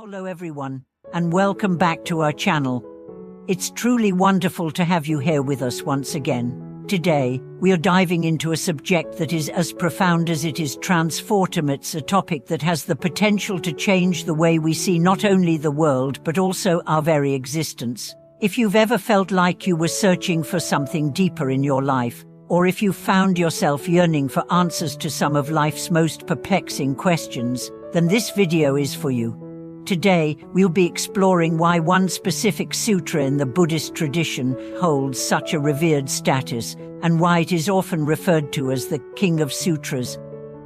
Hello everyone, and welcome back to our channel. It's truly wonderful to have you here with us once again. Today, we are diving into a subject that is as profound as it is transformative. It's a topic that has the potential to change the way we see not only the world but also our very existence. If you've ever felt like you were searching for something deeper in your life, or if you found yourself yearning for answers to some of life's most perplexing questions, then this video is for you. Today, we'll be exploring why one specific sutra in the Buddhist tradition holds such a revered status, and why it is often referred to as the King of Sutras.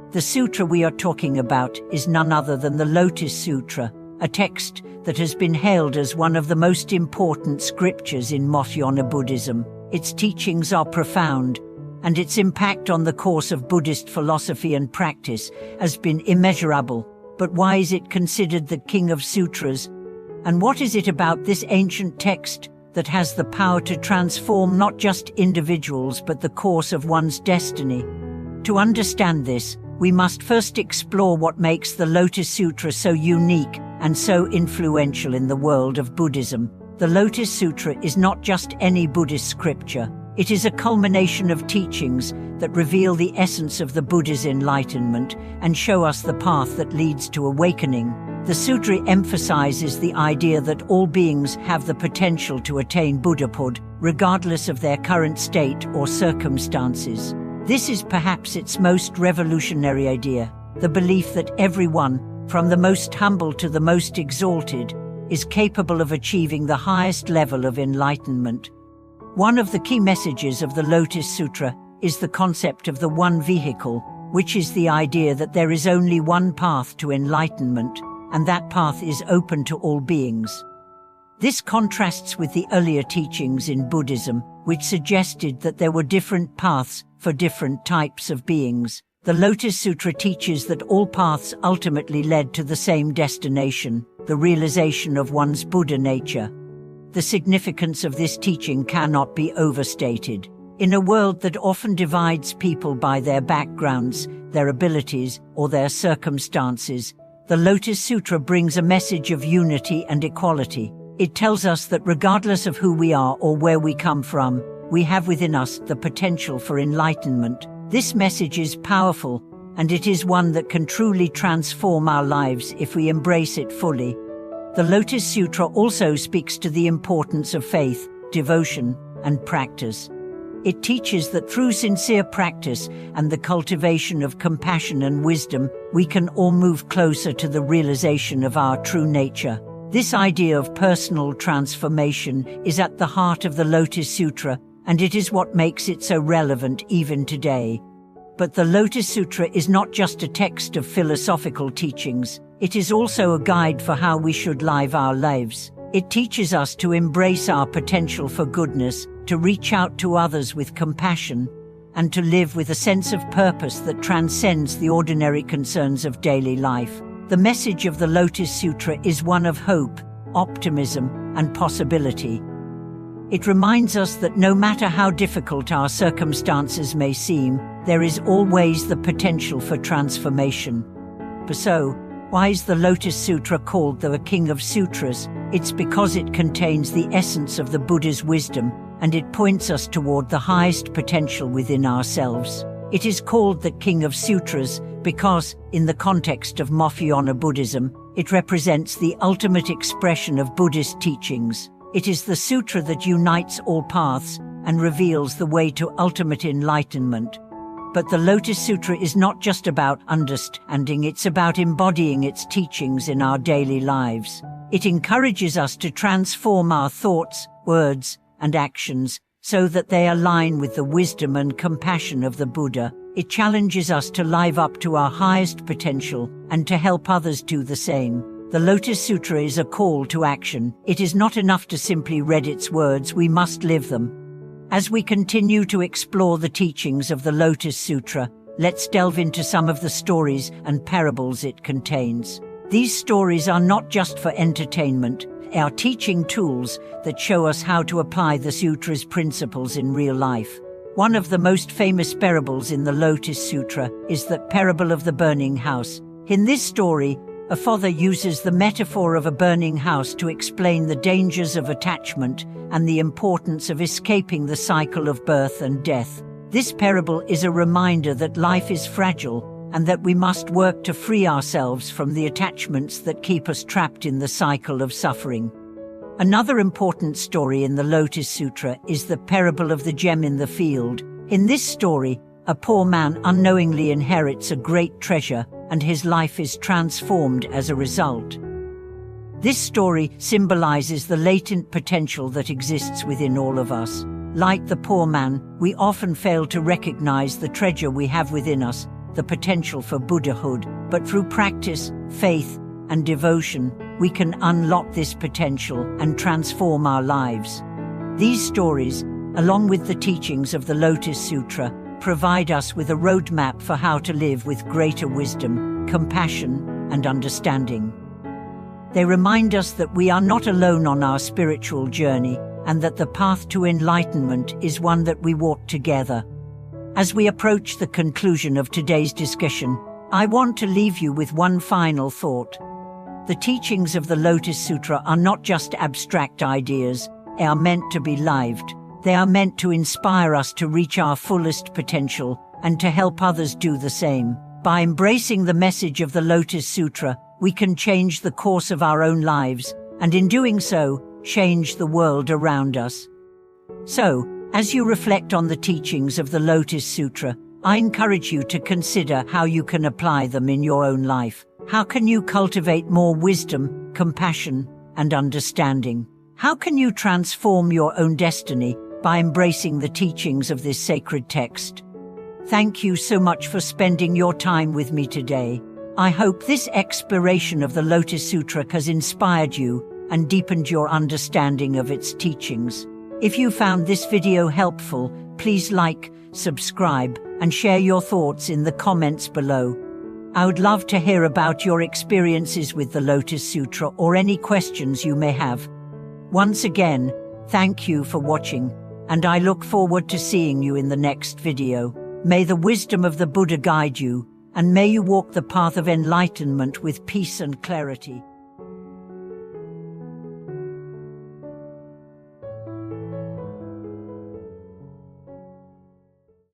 The sutra we are talking about is none other than the Lotus Sutra, a text that has been hailed as one of the most important scriptures in Mahayana Buddhism. Its teachings are profound, and its impact on the course of Buddhist philosophy and practice has been immeasurable. But why is it considered the King of Sutras? And what is it about this ancient text that has the power to transform not just individuals but the course of one's destiny? To understand this, we must first explore what makes the Lotus Sutra so unique and so influential in the world of Buddhism. The Lotus Sutra is not just any Buddhist scripture. It is a culmination of teachings that reveal the essence of the Buddha's enlightenment and show us the path that leads to awakening. The sutra emphasizes the idea that all beings have the potential to attain Buddhahood, regardless of their current state or circumstances. This is perhaps its most revolutionary idea, the belief that everyone, from the most humble to the most exalted, is capable of achieving the highest level of enlightenment. One of the key messages of the Lotus Sutra is the concept of the one vehicle, which is the idea that there is only one path to enlightenment, and that path is open to all beings. This contrasts with the earlier teachings in Buddhism, which suggested that there were different paths for different types of beings. The Lotus Sutra teaches that all paths ultimately led to the same destination, the realization of one's Buddha nature. The significance of this teaching cannot be overstated. In a world that often divides people by their backgrounds, their abilities, or their circumstances, the Lotus Sutra brings a message of unity and equality. It tells us that regardless of who we are or where we come from, we have within us the potential for enlightenment. This message is powerful, and it is one that can truly transform our lives if we embrace it fully. The Lotus Sutra also speaks to the importance of faith, devotion, and practice. It teaches that through sincere practice and the cultivation of compassion and wisdom, we can all move closer to the realization of our true nature. This idea of personal transformation is at the heart of the Lotus Sutra, and it is what makes it so relevant even today. But the Lotus Sutra is not just a text of philosophical teachings. It is also a guide for how we should live our lives. It teaches us to embrace our potential for goodness, to reach out to others with compassion, and to live with a sense of purpose that transcends the ordinary concerns of daily life. The message of the Lotus Sutra is one of hope, optimism, and possibility. It reminds us that no matter how difficult our circumstances may seem, there is always the potential for transformation. So, why is the Lotus Sutra called the King of Sutras? It's because it contains the essence of the Buddha's wisdom, and it points us toward the highest potential within ourselves. It is called the King of Sutras because, in the context of Mahayana Buddhism, it represents the ultimate expression of Buddhist teachings. It is the sutra that unites all paths and reveals the way to ultimate enlightenment. But the Lotus Sutra is not just about understanding, it's about embodying its teachings in our daily lives. It encourages us to transform our thoughts, words, and actions so that they align with the wisdom and compassion of the Buddha. It challenges us to live up to our highest potential and to help others do the same. The Lotus Sutra is a call to action. It is not enough to simply read its words, we must live them. As we continue to explore the teachings of the Lotus Sutra, let's delve into some of the stories and parables it contains. These stories are not just for entertainment, they are teaching tools that show us how to apply the sutra's principles in real life. One of the most famous parables in the Lotus Sutra is the parable of the burning house. In this story, A father uses the metaphor of a burning house to explain the dangers of attachment and the importance of escaping the cycle of birth and death. This parable is a reminder that life is fragile and that we must work to free ourselves from the attachments that keep us trapped in the cycle of suffering. Another important story in the Lotus Sutra is the parable of the gem in the field. In this story, a poor man unknowingly inherits a great treasure, and his life is transformed as a result. This story symbolizes the latent potential that exists within all of us. Like the poor man, we often fail to recognize the treasure we have within us, the potential for Buddhahood. But through practice, faith, and devotion, we can unlock this potential and transform our lives. These stories, along with the teachings of the Lotus Sutra, provide us with a roadmap for how to live with greater wisdom, compassion, and understanding. They remind us that we are not alone on our spiritual journey, and that the path to enlightenment is one that we walk together. As we approach the conclusion of today's discussion, I want to leave you with one final thought. The teachings of the Lotus Sutra are not just abstract ideas, they are meant to be lived. They are meant to inspire us to reach our fullest potential and to help others do the same. By embracing the message of the Lotus Sutra, we can change the course of our own lives, and in doing so, change the world around us. So, as you reflect on the teachings of the Lotus Sutra, I encourage you to consider how you can apply them in your own life. How can you cultivate more wisdom, compassion, and understanding? How can you transform your own destiny by embracing the teachings of this sacred text? Thank you so much for spending your time with me today. I hope this exploration of the Lotus Sutra has inspired you and deepened your understanding of its teachings. If you found this video helpful, please like, subscribe, and share your thoughts in the comments below. I would love to hear about your experiences with the Lotus Sutra or any questions you may have. Once again, thank you for watching, and I look forward to seeing you in the next video. May the wisdom of the Buddha guide you, and may you walk the path of enlightenment with peace and clarity.